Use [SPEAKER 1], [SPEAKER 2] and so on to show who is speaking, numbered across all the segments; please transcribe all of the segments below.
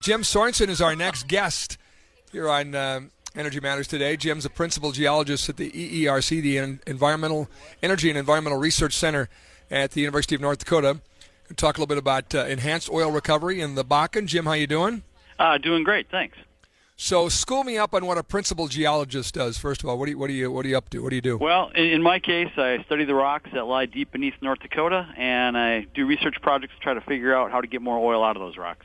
[SPEAKER 1] Jim Sorensen is our next guest here on Energy Matters today. Jim's a principal geologist at the EERC, the Environmental Energy and Environmental Research Center at the University of North Dakota. We'll talk a little bit about enhanced oil recovery in the Bakken. Jim, how you doing?
[SPEAKER 2] Doing great, thanks.
[SPEAKER 1] So, school me up on what a principal geologist does. First of all, what are you up to? What do you do?
[SPEAKER 2] Well, in my case, I study the rocks that lie deep beneath North Dakota, and I do research projects to try to figure out how to get more oil out of those rocks.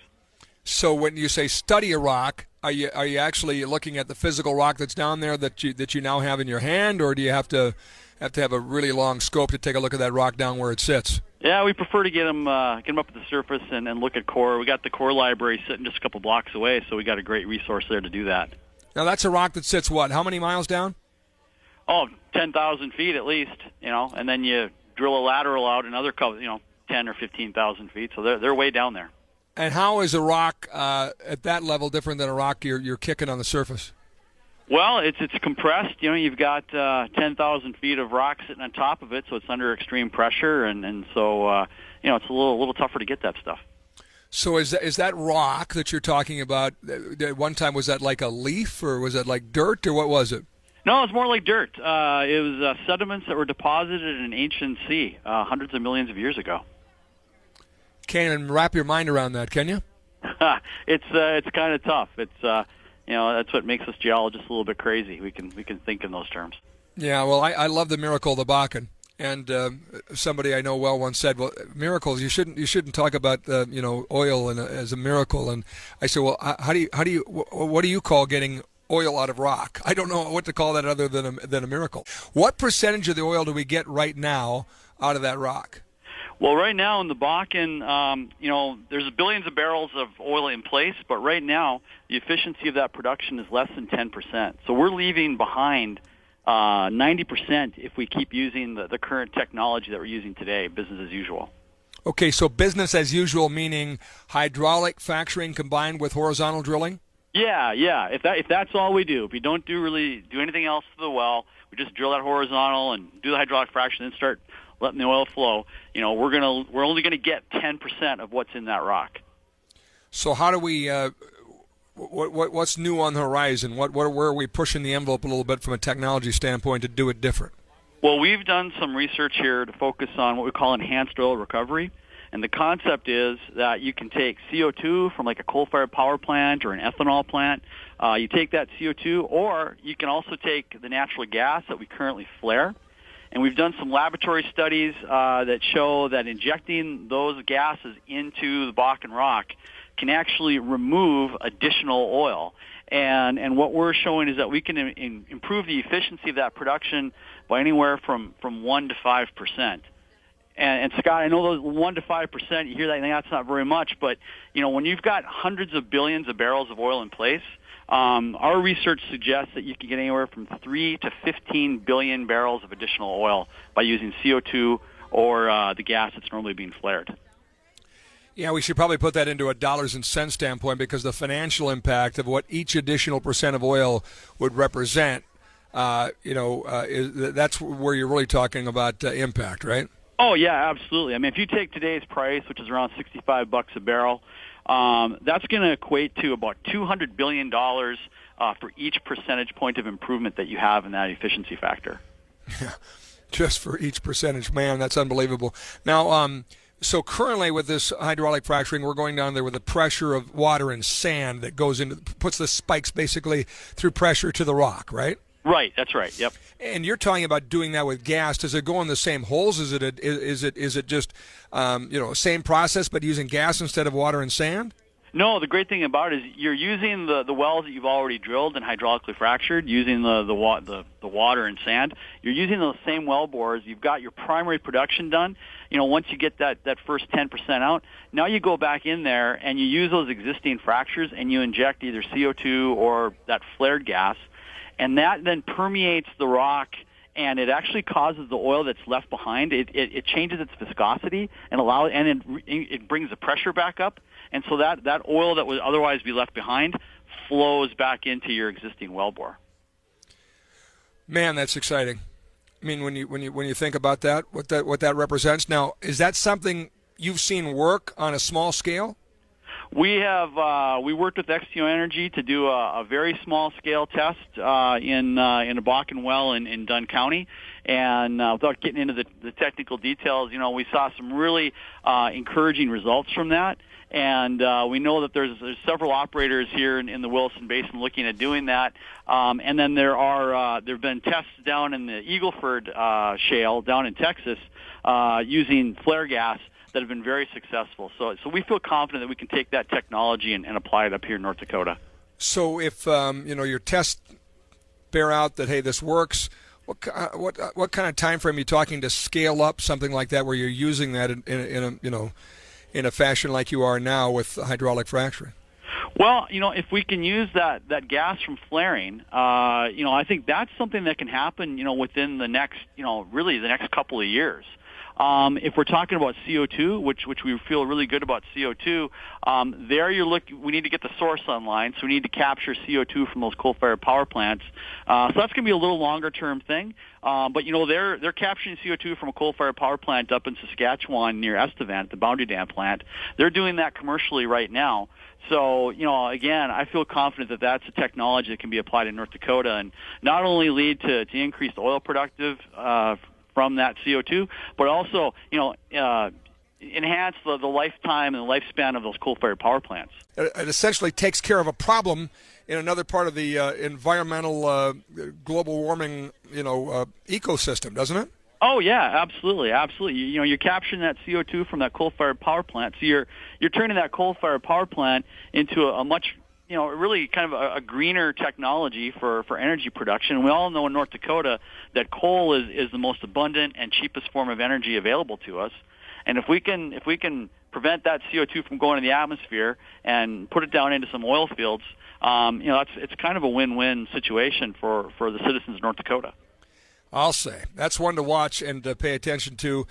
[SPEAKER 1] So when you say study a rock, are you actually looking at the physical rock that's down there that you now have in your hand, or do you have to have a really long scope to take a look at that rock down where it sits?
[SPEAKER 2] Yeah, we prefer to get them up at the surface and look at core. We got the core library sitting just a couple blocks away, so we got a great resource there to do that.
[SPEAKER 1] Now that's a rock that sits what? How many miles down?
[SPEAKER 2] Oh, 10,000 feet at least, and then you drill a lateral out another couple, 10 or 15,000 feet, so they're way down there.
[SPEAKER 1] And how is a rock at that level different than a rock you're kicking on the surface?
[SPEAKER 2] Well, it's compressed. You've got 10,000 feet of rock sitting on top of it, so it's under extreme pressure, and so it's a little tougher to get that stuff.
[SPEAKER 1] So is that rock that you're talking about? At one time, was that like a leaf, or was that like dirt, or what was it?
[SPEAKER 2] No, it's more like dirt. It was sediments that were deposited in an ancient sea hundreds of millions of years ago.
[SPEAKER 1] Can't even wrap your mind around that, can you?
[SPEAKER 2] It's kind of tough. It's that's what makes us geologists a little bit crazy. We can think in those terms.
[SPEAKER 1] Yeah, well, I love the miracle of the Bakken, and somebody I know well once said, "Well, miracles you shouldn't talk about oil as a miracle." And I said, "Well, what do you call getting oil out of rock? I don't know what to call that other than a miracle." What percentage of the oil do we get right now out of that rock?
[SPEAKER 2] Well, right now in the Bakken, there's billions of barrels of oil in place, but right now the efficiency of that production is less than 10%. So we're leaving behind 90% if we keep using the current technology that we're using today, business as usual.
[SPEAKER 1] Okay, so business as usual meaning hydraulic fracturing combined with horizontal drilling?
[SPEAKER 2] Yeah. If that's all we do, if we don't do anything else to the well, we just drill that horizontal and do the hydraulic fracturing and start letting the oil flow, we're only gonna get 10% of what's in that rock.
[SPEAKER 1] So how do we? What's new on the horizon? Where are we pushing the envelope a little bit from a technology standpoint to do it different?
[SPEAKER 2] Well, we've done some research here to focus on what we call enhanced oil recovery, and the concept is that you can take CO2 from like a coal-fired power plant or an ethanol plant. You take that CO2, or you can also take the natural gas that we currently flare. And we've done some laboratory studies that show that injecting those gases into the Bakken rock can actually remove additional oil. And what we're showing is that we can improve the efficiency of that production by anywhere from 1 to 5%. And Scott, I know those 1 to 5%, you hear that and think that's not very much, but when you've got hundreds of billions of barrels of oil in place, our research suggests that you can get anywhere from 3 to 15 billion barrels of additional oil by using CO2 or the gas that's normally being flared.
[SPEAKER 1] Yeah, we should probably put that into a dollars and cents standpoint, because the financial impact of what each additional percent of oil would represent, that's where you're really talking about impact, right?
[SPEAKER 2] Oh, yeah, absolutely. I mean, if you take today's price, which is around $65 a barrel, that's going to equate to about $200 billion for each percentage point of improvement that you have in that efficiency factor.
[SPEAKER 1] Yeah, just for each percentage. Man, that's unbelievable. Now, so currently with this hydraulic fracturing, we're going down there with the pressure of water and sand that puts the spikes basically through pressure to the rock, right?
[SPEAKER 2] Right, that's right. Yep.
[SPEAKER 1] And you're talking about doing that with gas. Does it go in the same holes? Is it just same process but using gas instead of water and sand?
[SPEAKER 2] No, the great thing about it is you're using the wells that you've already drilled and hydraulically fractured, using the water and sand. You're using those same well bores. You've got your primary production done. Once you get that first 10% out, now you go back in there and you use those existing fractures and you inject either CO2 or that flared gas. And that then permeates the rock, and it actually causes the oil that's left behind. It changes its viscosity and it brings the pressure back up. And so that oil that would otherwise be left behind flows back into your existing wellbore.
[SPEAKER 1] Man, that's exciting. I mean, when you think about that, what that represents. Now, is that something you've seen work on a small scale?
[SPEAKER 2] We worked with XTO Energy to do a very small scale test in a Bakken well in Dunn County, and without getting into the technical details, we saw some really encouraging results from that. And we know that there's several operators here in the Williston Basin looking at doing that. And then there have been tests down in the Eagle Ford shale down in Texas using flare gas that have been very successful. So we feel confident that we can take that technology and apply it up here in North Dakota.
[SPEAKER 1] So if your tests bear out that, hey, this works, what kind of time frame are you talking to scale up something like that, where you're using that in a fashion like you are now with hydraulic fracturing?
[SPEAKER 2] Well, if we can use that gas from flaring, I think that's something that can happen, within the next, really the next couple of years. If we're talking about CO2, which we feel really good about CO2, we need to get the source online, so we need to capture CO2 from those coal-fired power plants. So that's going to be a little longer-term thing. But they're capturing CO2 from a coal-fired power plant up in Saskatchewan near Estevan, the Boundary Dam plant. They're doing that commercially right now. So, again, I feel confident that that's a technology that can be applied in North Dakota and not only lead to increased oil productive from that CO2, but also, enhance the lifetime and the lifespan of those coal-fired power plants.
[SPEAKER 1] It essentially takes care of a problem in another part of the environmental global warming, ecosystem, doesn't it?
[SPEAKER 2] Oh yeah, absolutely. You're capturing that CO2 from that coal-fired power plant, so you're turning that coal-fired power plant into a much really kind of a greener technology for energy production. We all know in North Dakota that coal is the most abundant and cheapest form of energy available to us. And if we can prevent that CO2 from going to the atmosphere and put it down into some oil fields, it's kind of a win-win situation for the citizens of North Dakota.
[SPEAKER 1] I'll say that's one to watch and pay attention to.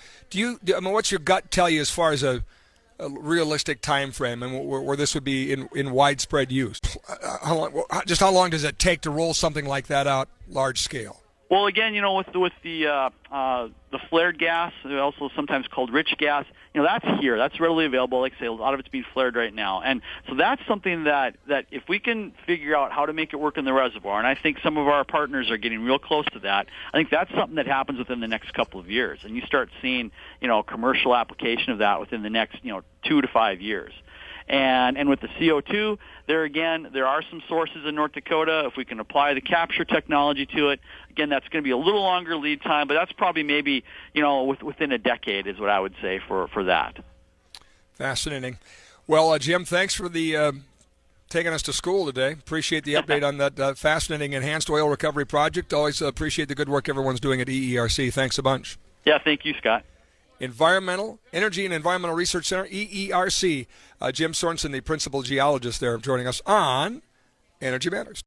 [SPEAKER 1] What's your gut tell you as far as a realistic time frame and where this would be in widespread use? How long does it take to roll something like that out large scale?
[SPEAKER 2] Well, again, with the flared gas, also sometimes called rich gas, that's here. That's readily available. Like I say, a lot of it's being flared right now. And so that's something that if we can figure out how to make it work in the reservoir, and I think some of our partners are getting real close to that, I think that's something that happens within the next couple of years. And you start seeing, commercial application of that within the next, 2 to 5 years. And with the CO2, there are some sources in North Dakota. If we can apply the capture technology to it, again, that's going to be a little longer lead time, but that's probably maybe, within a decade is what I would say for that. Fascinating.
[SPEAKER 1] Well, Jim, thanks for the taking us to school today. Appreciate the update on that fascinating enhanced oil recovery project. Always appreciate the good work everyone's doing at EERC. Thanks a bunch.
[SPEAKER 2] Yeah, thank you, Scott.
[SPEAKER 1] Energy and Environmental Research Center, EERC. Jim Sorensen, the principal geologist there, joining us on Energy Matters.